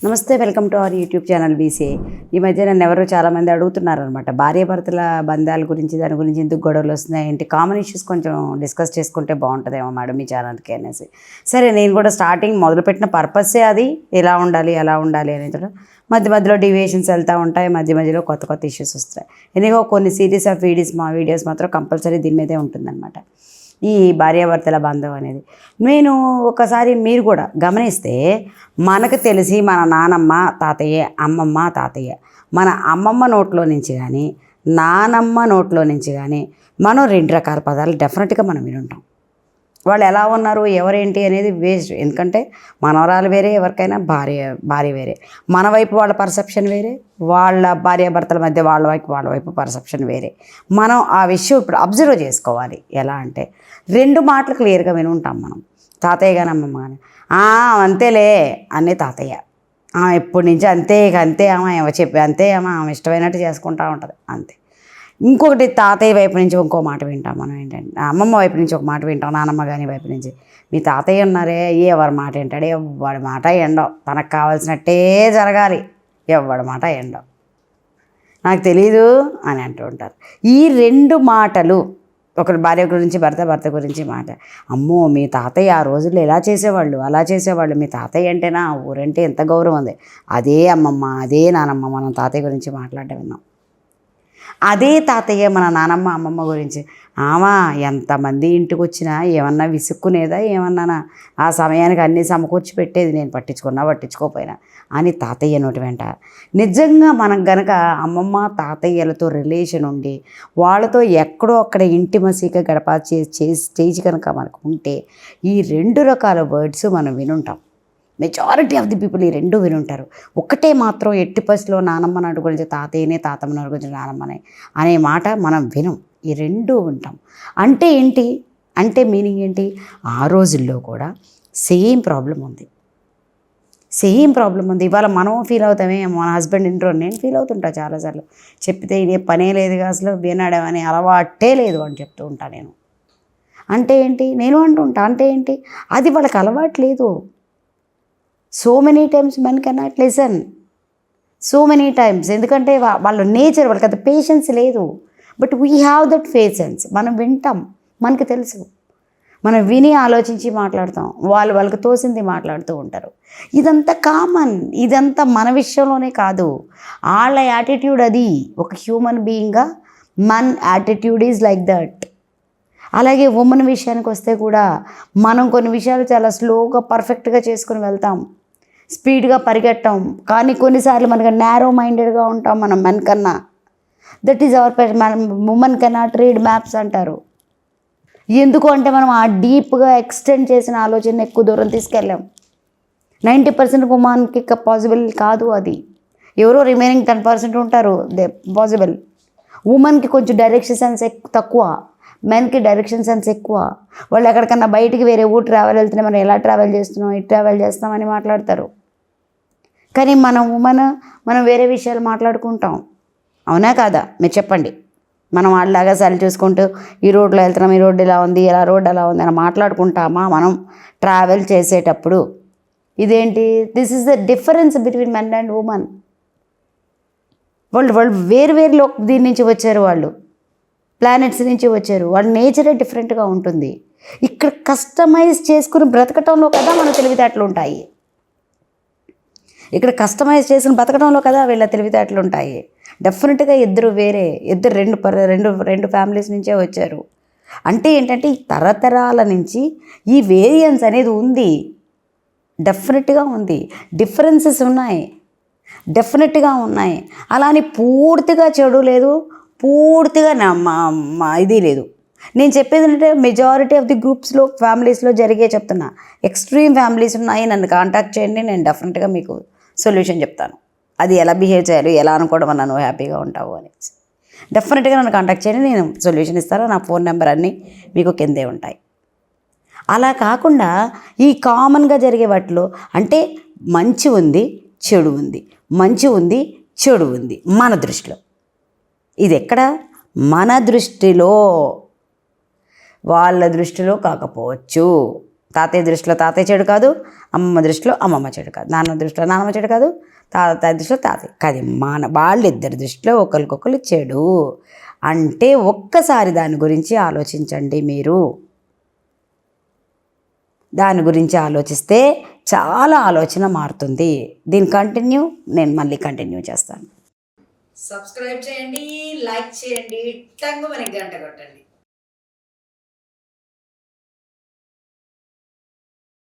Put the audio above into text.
నమస్తే, welcome to our YouTube channel BCA. ఈ మధ్య నన్ను ఎవరో చాలామంది అడుగుతున్నారనమాట, భార్యాభర్తల బంధాల గురించి, దాని గురించి ఎందుకు గొడవలు వస్తున్నాయి ఏంటి, కామన్ ఇష్యూస్ కొంచెం డిస్కస్ చేసుకుంటే బాగుంటుందేమో మేడం మీ ఛానల్కి అనేసి. సరే, నేను కూడా స్టార్టింగ్ మొదలుపెట్టిన పర్పస్సే అది, ఎలా ఉండాలి అలా ఉండాలి అనేది. మధ్య మధ్యలో డివియేషన్స్ వెళ్తూ ఉంటాయి, మధ్య మధ్యలో కొత్త కొత్త ఇష్యూస్ వస్తాయి. ఎనిగో కొన్ని సిరీస్ ఆఫ్ వీడియోస్ మాత్రం కంపల్సరీ దీని మీదే ఉంటుందన్నమాట, ఈ భార్యాభర్తల బంధం అనేది. నేను ఒకసారి మీరు కూడా గమనిస్తే, మనకు తెలిసి మన నానమ్మ తాతయ్య, అమ్మమ్మ తాతయ్య, మన అమ్మమ్మ నోట్లో నుంచి కానీ నానమ్మ నోట్లో నుంచి కానీ మనం 2 రకాల పదాలు డెఫినెట్గా మనం వినుంటాం. వాళ్ళు ఎలా ఉన్నారు, ఎవరేంటి అనేది వేస్ట్. ఎందుకంటే మనవరాలు వేరే, ఎవరికైనా భార్య వేరే. మన వైపు వాళ్ళ పర్సెప్షన్ వేరే, వాళ్ళ భార్యాభర్తల మధ్య వాళ్ళ వైపు పర్సెప్షన్ వేరే. మనం ఆ విషయం ఇప్పుడు అబ్జర్వ్ చేసుకోవాలి. ఎలా అంటే 2 మాటలు క్లియర్గా వినుంటాం మనం. తాతయ్య కానీ అమ్మమ్మ కానీ, అంతేలే అనే తాతయ్య, ఎప్పటి నుంచి అంతే అమ్మ అంతే ఆమె ఇష్టమైనట్టు చేసుకుంటూ ఉంటుంది అంతే. ఇంకొకటి తాతయ్య వైపు నుంచి ఇంకో మాట వింటాం మనం. ఏంటంటే అమ్మమ్మ వైపు నుంచి ఒక మాట వింటాం, నానమ్మ కానీ వైపు నుంచి. మీ తాతయ్య ఉన్నారే, ఎవరి మాట ఏంటాడు, ఎవడి మాట ఎండవు, తనకు కావాల్సినట్టే జరగాలి, ఎవడి మాట ఎండవు, నాకు తెలీదు అని అంటూ ఉంటారు. ఈ 2 మాటలు, ఒకరి భార్య గురించి, భర్త గురించి మాట. అమ్మో, మీ తాతయ్య ఆ రోజుల్లో ఎలా చేసేవాళ్ళు, అలా చేసేవాళ్ళు, మీ తాతయ్య అంటేనా ఊరంటే ఎంత గౌరవం ఉంది. అదే అమ్మమ్మ, అదే నానమ్మ మనం తాతయ్య గురించి మాట్లాడటం విన్నాం. అదే తాతయ్య మన నానమ్మ అమ్మమ్మ గురించి, ఎంతమంది ఇంటికి వచ్చినా ఏమన్నా విసుక్కునేదా, ఏమన్నా ఆ సమయానికి అన్నీ సమకూర్చి పెట్టేది, నేను పట్టించుకోపోయినా అని తాతయ్య నోటి వెంట. నిజంగా మనం గనక అమ్మమ్మ తాతయ్యలతో రిలేషన్ ఉండి వాళ్ళతో ఎక్కడో అక్కడ ఇంటిమసీగా గడపాల్సి స్టేజ్ కనుక మనకు ఉంటే ఈ 2 రకాల వర్డ్స్ మనం వినుంటాం. మెజారిటీ ఆఫ్ ది పీపుల్ ఈ 2 వినుంటారు. ఒక్కటే మాత్రం ఎట్టి పరిస్థితిలో నానమ్మ నాటి గురించి తాతయ్యనే, తాతమ్మ నాటి గురించి నానమ్మనే అనే మాట మనం వినం. ఈ 2 వింటాం. అంటే ఏంటి, అంటే మీనింగ్ ఏంటి, ఆ రోజుల్లో కూడా సేమ్ ప్రాబ్లం ఉంది. ఇవాళ మనం ఫీల్ అవుతామే, మన హస్బెండ్ ఇంట్లో నేను ఫీల్ అవుతుంటా చాలాసార్లు. చెప్తే ఇదే పనే లేదుగా, అసలు వినడమని అలవాటే లేదు అని చెప్తూ ఉంటాను నేను. అంటే ఏంటి, నేను అంటుంటా, అంటే ఏంటి, అది వాళ్ళకి అలవాటు లేదు. So many times men cannot listen, so many times. ఎందుకంటే వాళ్ళ నేచర్, వాళ్ళకి అంత పేషెన్స్ లేదు. But we have that patience. మనం వింటాం, మనకు తెలుసు, మనం విని ఆలోచించి మాట్లాడతాం. వాళ్ళకి తోసింది మాట్లాడుతూ ఉంటారు. ఇదంతా కామన్, ఇదంతా మన విషయంలోనే కాదు, వాళ్ళ యాటిట్యూడ్ అది. ఒక హ్యూమన్ బీయింగ్గా మన యాటిట్యూడ్ ఈజ్ లైక్ దట్. అలాగే ఉమెన్ విషయానికి వస్తే కూడా మనం కొన్ని విషయాలు చాలా స్లోగా పర్ఫెక్ట్గా చేసుకుని వెళ్తాం, స్పీడ్గా పరిగెట్టాం. కానీ కొన్నిసార్లు మనకు నేరో మైండెడ్గా ఉంటాం మనం మెన్ కన్నా. That is our women cannot read maps అంటారు. ఎందుకు అంటే మనం ఆ డీప్గా ఎక్స్టెండ్ చేసిన ఆలోచన ఎక్కువ దూరం తీసుకెళ్ళాం. 90% ఉమెన్కి పాసిబుల్ కాదు అది. ఎవరో రిమైనింగ్ 10% ఉంటారు దే పాసిబుల్. ఉమెన్కి కొంచెం డైరెక్షన్ సెన్స్ తక్కువ, మెన్కి డైరెక్షన్ సెన్స్ ఎక్కువ. వాళ్ళు ఎక్కడికన్నా బయటికి వేరే ఊరు ట్రావెల్ వెళ్తేనే మనం ఎలా ట్రావెల్ చేస్తున్నాం, ఇటు ట్రావెల్ చేస్తామని మాట్లాడతారు. కానీ మనం వేరే విషయాలు మాట్లాడుకుంటాం. అవునా కాదా, మీరు చెప్పండి. మనం వాళ్ళలాగా సరి చూసుకుంటూ ఈ రోడ్లో వెళ్తున్నాం, ఈ రోడ్డు ఇలా ఉంది, ఇలా రోడ్డు అలా ఉంది అని మాట్లాడుకుంటామా మనం ట్రావెల్ చేసేటప్పుడు? ఇదేంటి, this is the difference between men and women. వాళ్ళు వేరు దీని నుంచి వచ్చారు, వాళ్ళు ప్లానెట్స్ నుంచి వచ్చారు, వాళ్ళ నేచరే డిఫరెంట్గా ఉంటుంది. ఇక్కడ కస్టమైజ్ చేసుకుని బ్రతకటంలో కదా మన తెలివితేటలు ఉంటాయి. ఇక్కడ కస్టమైజ్ చేసుకుని బ్రతకడంలో కదా వీళ్ళ తెలివితేటలు ఉంటాయి. డెఫినెట్గా ఇద్దరు రెండు ఫ్యామిలీస్ నుంచే వచ్చారు. అంటే ఏంటంటే ఈ తరతరాల నుంచి ఈ వేరియన్స్ అనేది ఉంది, డెఫినెట్గా ఉంది. డిఫరెన్సెస్ డెఫినెట్గా ఉన్నాయి. అలా అని పూర్తిగా చెడు లేదు, పూర్తిగా ఇది లేదు. నేను చెప్పేది ఏంటంటే మెజారిటీ ఆఫ్ ది గ్రూప్స్లో, ఫ్యామిలీస్లో చెప్తున్నా. ఎక్స్ట్రీమ్ ఫ్యామిలీస్ ఉన్నాయి, నన్ను కాంటాక్ట్ చేయండి, నేను డెఫినెట్గా మీకు సొల్యూషన్ చెప్తాను. అది ఎలా బిహేవ్ చేయాలి, ఎలా అనుకోవడం వల్ల నువ్వు హ్యాపీగా ఉంటావు అనేసి. డెఫినెట్గా నన్ను కాంటాక్ట్ చేయండి, నేను సొల్యూషన్ ఇస్తాను. నా ఫోన్ నెంబర్ అన్నీ మీకు కిందే ఉంటాయి. అలా కాకుండా ఈ కామన్గా జరిగే వాటిలో అంటే మంచి ఉంది, చెడు ఉంది, మంచి ఉంది, చెడు ఉంది మన దృష్టిలో. ఇది ఎక్కడ, మన దృష్టిలో, వాళ్ళ దృష్టిలో కాకపోవచ్చు. తాతయ్య దృష్టిలో తాతయ్య చెడు కాదు, అమ్మమ్మ దృష్టిలో అమ్మమ్మ చెడు కాదు, నాన్నమ్మ దృష్టిలో నాన్నమ్మ చెడు కాదు, తాతయ్య దృష్టిలో తాతయ్య కాదు, వాళ్ళిద్దరి దృష్టిలో ఒకరికొకరు చెడు. అంటే ఒక్కసారి దాని గురించి ఆలోచించండి. మీరు దాని గురించి ఆలోచిస్తే చాలా ఆలోచన మారుతుంది. దీని నేను మళ్ళీ కంటిన్యూ చేస్తాను. సబ్స్క్రైబ్ చేయండి, లైక్ చేయండి, టంగు మనకి గంట కొట్టండి.